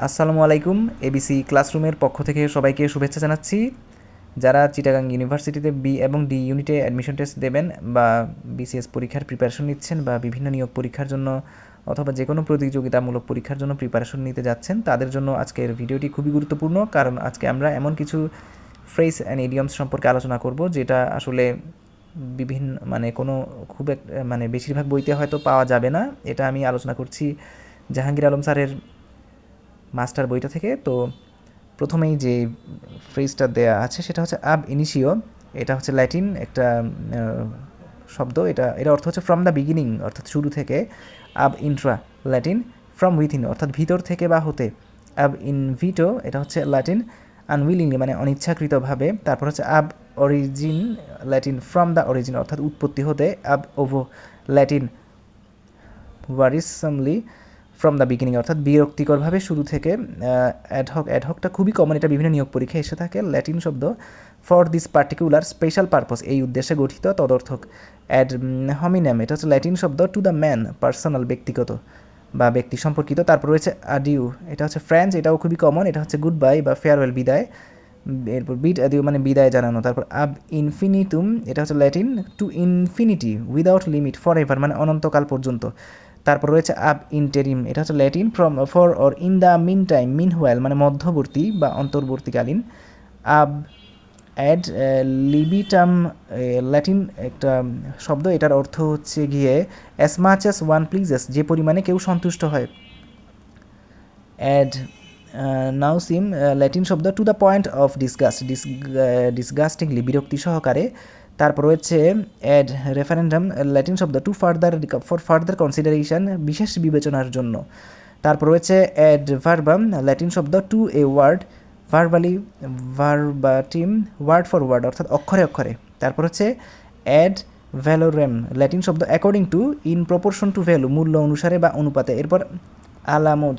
আসসালামু আলাইকুম। এবিসি ক্লাসরুমের পক্ষ থেকে সবাইকে শুভেচ্ছা জানাচ্ছি। যারা চিটাগাং ইউনিভার্সিটিতে বি এবং ডি ইউনিটে অ্যাডমিশন টেস্ট দেবেন বা বিসিএস পরীক্ষার প্রিপারেশন নিচ্ছেন বা বিভিন্ন নিয়োগ পরীক্ষার জন্য অথবা যে কোনো প্রতিযোগিতামূলক পরীক্ষার জন্য প্রিপারেশন নিতে যাচ্ছেন, তাদের জন্য আজকের ভিডিওটি খুবই গুরুত্বপূর্ণ। কারণ আজকে আমরা এমন কিছু ফ্রেজ অ্যান্ড ইডিয়মস সম্পর্কে আলোচনা করব যেটা আসলে বিভিন্ন কোনো খুব এক বেশিরভাগ বইতে হয়তো পাওয়া যাবে না। এটা আমি আলোচনা করছি জাহাঙ্গীর আলম স্যারের মাস্টার বইটা থেকে। তো প্রথমেই যে ফ্রেজটা দেয়া আছে সেটা হচ্ছে আব ইনিশিও। এটা হচ্ছে ল্যাটিন একটা শব্দ। এটা অর্থ হচ্ছে ফ্রম দ্য বিগিনিং, অর্থাৎ শুরু থেকে। আব ইন্ট্রা ল্যাটিন ফ্রম উইথিন, অর্থাৎ ভিতর থেকে বা হতে। আব ইনভিটো এটা হচ্ছে ল্যাটিন আনউইলিংলি মানে অনিচ্ছাকৃতভাবে। তারপর হচ্ছে আব origin Latin from the origin, অর্থাৎ উৎপত্তি হতে। আব ওভো ল্যাটিন ওয়ারিসামলি ফ্রম দ্য বিগিনিং, অর্থাৎ বিরক্তিকরভাবে শুরু থেকে। অ্যাডহকটা খুবই কমন, এটা বিভিন্ন নিয়োগ পরীক্ষায় এসে থাকে। ল্যাটিন শব্দ for this particular special purpose, এই উদ্দেশ্যে গঠিত, তদর্থক। অ্যাড হমিনাম এটা হচ্ছে ল্যাটিন শব্দ টু দ্য ম্যান, পার্সোনাল ব্যক্তিগত বা ব্যক্তি সম্পর্কিত। তারপর রয়েছে আডিউ, এটা হচ্ছে ফ্রেঞ্চ, এটাও খুবই কমন, এটা হচ্ছে গুড বাই বা ফেয়ারওয়েল, বিদায়। এরপর বিড আদিউ মানে বিদায় জানানো। তারপর আব ইনফিনিতুম এটা হচ্ছে Latin to infinity without limit, forever মানে অনন্তকাল পর্যন্ত। তারপর রয়েছে আব ইন্টেরিম, এটা হচ্ছে Latin from for or in the meantime, meanwhile মানে মধ্যবর্তী বা অন্তর্বর্তীকালীন। আব অ্যাড লিবিটাম ল্যাটিন একটা শব্দ, এটার অর্থ হচ্ছে গিয়ে as much as one pleases, যে পরিমাণে কেউ সন্তুষ্ট হয়। অ্যাড নাউসিম ল্যাটিন শব্দ to the point of disgust, disgustingly বিরক্তি সহকারে। তারপর রয়েছে অ্যাড রেফারেন্ডাম ল্যাটিন শব্দ টু ফর ফার্দার কনসিডারেশন, বিশেষ বিবেচনার জন্য। তারপর রয়েছে অ্যাড ভার্বাম ল্যাটিন শব্দ to a word, verbally verbatim, word for word, অর্থাৎ অক্ষরে অক্ষরে। তারপর হচ্ছে অ্যাড ভ্যালোরেম ল্যাটিন শব্দ according to, in proportion to value, মূল্য অনুসারে বা অনুপাতে। এরপর আলামোদ